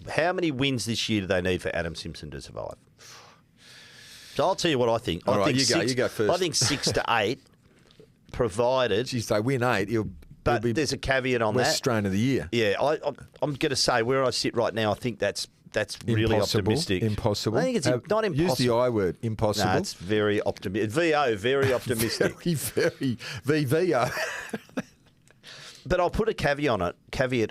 how many wins this year do they need for Adam Simpson to survive? So I'll tell you what I think. All right, think you go first. I think 6 to 8, provided. Geez, they win 8, he'll be there's a caveat on West that. Australian of the year. Yeah, I'm going to say where I sit right now, I think that's really optimistic. Impossible. I think it's not impossible. Use the I word, impossible. No, it's very optimistic. VO, very optimistic. very VVO. But I'll put a caveat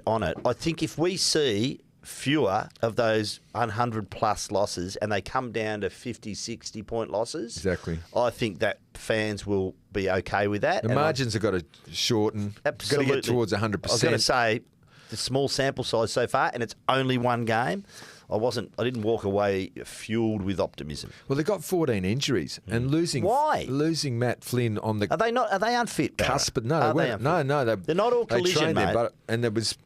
on it. I think if we see fewer of those 100-plus losses and they come down to 50, 60-point losses, exactly, I think that fans will be okay with that. The margins have got to shorten. Absolutely. Got to get towards 100%. I was going to say, the small sample size so far, and it's only one game. I didn't walk away fueled with optimism. Well, they got 14 injuries and losing. Why? Losing Matt Flynn on the. Are they unfit? Cusp, but no, they weren't. No, they're not all collision, mate. And there was,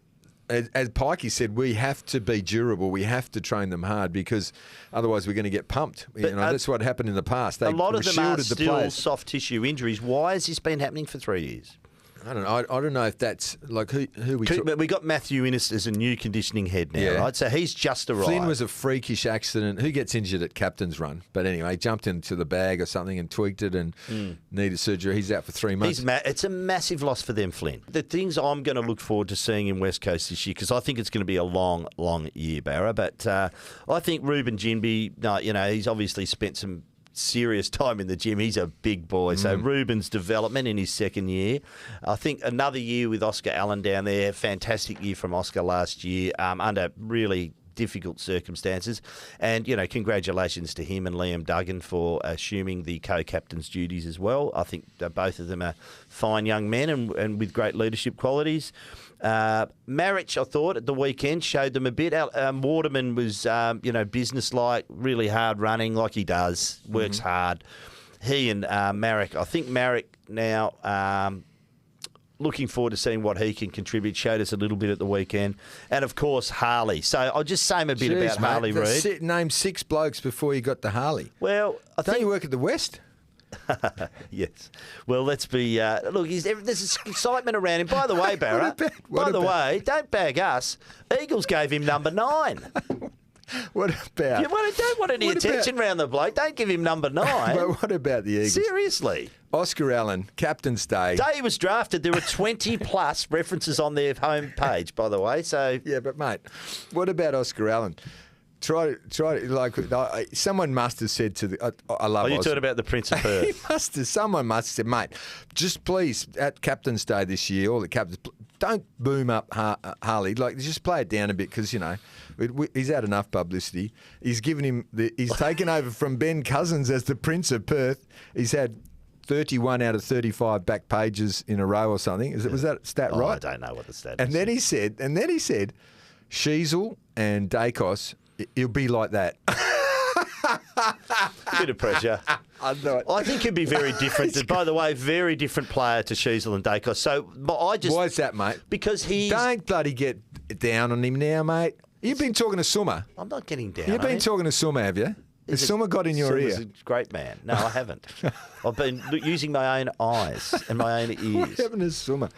as Pikey said, we have to be durable. We have to train them hard because otherwise we're going to get pumped. That's what happened in the past. They a lot of them are the still players. Soft tissue injuries. Why has this been happening for 3 years? I don't know. I don't know if that's like who we. We got Matthew Innes as a new conditioning head now, right? So he's just arrived. Flynn was a freakish accident. Who gets injured at captain's run? But anyway, he jumped into the bag or something and tweaked it and needed surgery. He's out for 3 months. It's a massive loss for them, Flynn. The things I'm going to look forward to seeing in West Coast this year, because I think it's going to be a long, long year, Barra. But I think Ruben Ginbey, he's obviously spent some serious time in the gym. He's a big boy. So Ruben's development in his second year. I think another year with Oscar Allen down there. Fantastic year from Oscar last year under really difficult circumstances. And, congratulations to him and Liam Duggan for assuming the co-captain's duties as well. I think both of them are fine young men and with great leadership qualities. Marich, I thought, at the weekend showed them a bit. Waterman was, business-like, really hard running like he does, works hard. He and Marich, I think Marich now... looking forward to seeing what he can contribute. Showed us a little bit at the weekend. And, of course, Harley. So I'll just say him a bit about Harley Reid. Name 6 blokes before you got to Harley. Well, I think... Don't you work at the West? Yes. Well, let's be... look, there's excitement around him. By the way, Barra, don't bag us. Eagles gave him number 9. What about... You don't want any attention around the bloke. Don't give him number 9. But what about the Eagles? Seriously. Oscar Allen, Captain's Day. Day he was drafted, there were 20-plus references on their home page, by the way. So yeah, but, mate, what about Oscar Allen? Try someone must have said to the... I love Are you talking about the Prince of Perth? Someone must have said, mate, just please, at Captain's Day this year, all the captains, don't boom up Harley. Just play it down a bit because, he's had enough publicity. He's given him... he's taken over from Ben Cousins as the Prince of Perth. He's had 31 out of 35 back pages in a row or something. Was that stat right? I don't know what the stat is. And then he said, Sheasel and Dacos... He'll be like that. Bit of pressure. I think he'd be very different. By the way, very different player to Sheasel and Dacos. So, why is that, mate? Because don't bloody get down on him now, mate. You've been talking to Summer. I'm not getting down. You've been talking to Summer, have you? Has Summer got in your ear? Summer's a great man. No, I haven't. I've been using my own eyes and my own ears. What happened to Summer?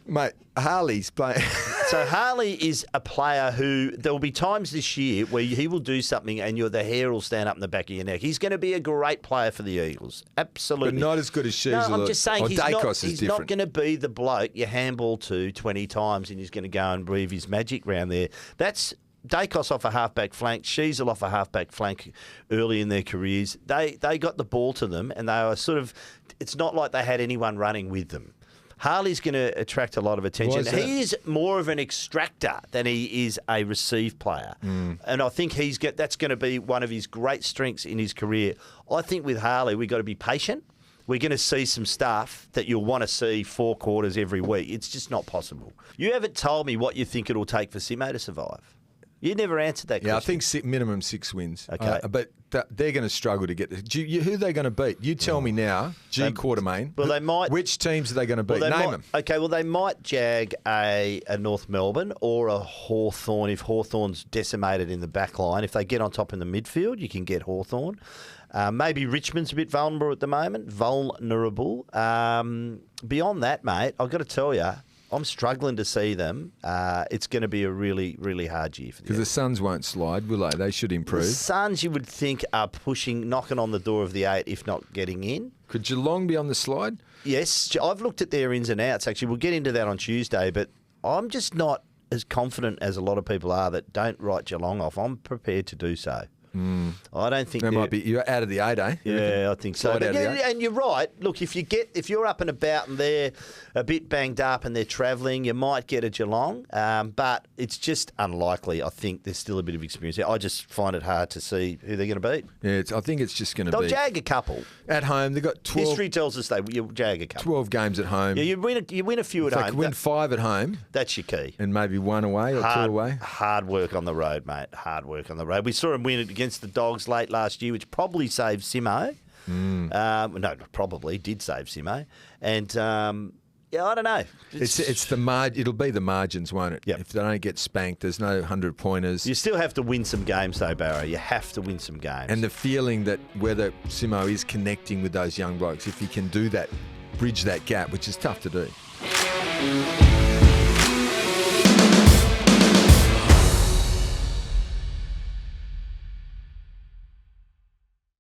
Mate, Harley's playing. So Harley is a player who there will be times this year where he will do something and the hair will stand up in the back of your neck. He's going to be a great player for the Eagles. Absolutely. But not as good as Sheasel. No, I'm just saying he's Dacos not going to be the bloke you handball to 20 times and he's going to go and breathe his magic round there. That's Dacos off a halfback flank, Sheasel off a halfback flank early in their careers. They got the ball to them and they were sort of, it's not like they had anyone running with them. Harley's going to attract a lot of attention. He is more of an extractor than he is a receive player. And I think that's going to be one of his great strengths in his career. I think with Harley, we've got to be patient. We're going to see some stuff that you'll want to see 4 quarters every week. It's just not possible. You haven't told me what you think it'll take for Simo to survive. You never answered that question. Yeah, I think minimum 6 wins. Okay. But they're going to struggle to get there. Who are they going to beat? You tell me now. Quartermain. Well, they might. Which teams are they going to beat? Name them. Okay, well, they might jag a North Melbourne or a Hawthorn if Hawthorn's decimated in the back line. If they get on top in the midfield, you can get Hawthorn. Maybe Richmond's a bit vulnerable at the moment. Beyond that, mate, I've got to tell you, I'm struggling to see them. It's going to be a really, really hard year for them. Because the Suns won't slide, will they? They should improve. The Suns, you would think, are knocking on the door of the 8, if not getting in. Could Geelong be on the slide? Yes, I've looked at their ins and outs, actually. We'll get into that on Tuesday, but I'm just not as confident as a lot of people are that don't write Geelong off. I'm prepared to do so. I don't think That might be. You're out of the 8, eh? Yeah, I think so. Slide out of the 8. And you're right. Look, if you're up and about and they're a bit banged up and they're travelling, you might get a Geelong. But it's just unlikely. I think there's still a bit of experience there. I just find it hard to see who they're going to beat. Yeah, I think it's just going to be. They'll jag a couple. At home, they've got 12. History tells us you'll jag a couple. 12 games at home. Yeah, you win a few at If they home. could win 5 at home. That's your key. And maybe 1 away or 2 away. Hard work on the road, mate. Hard work on the road. We saw him win it against the Dogs late last year, which probably saved Simo. No, probably did save Simo. And yeah, I don't know. It's the it'll be the margins, won't it? Yep. If they don't get spanked, there's no 100-pointers. You still have to win some games, though, Barra. You have to win some games. And the feeling that whether Simo is connecting with those young blokes, if he can do that, bridge that gap, which is tough to do.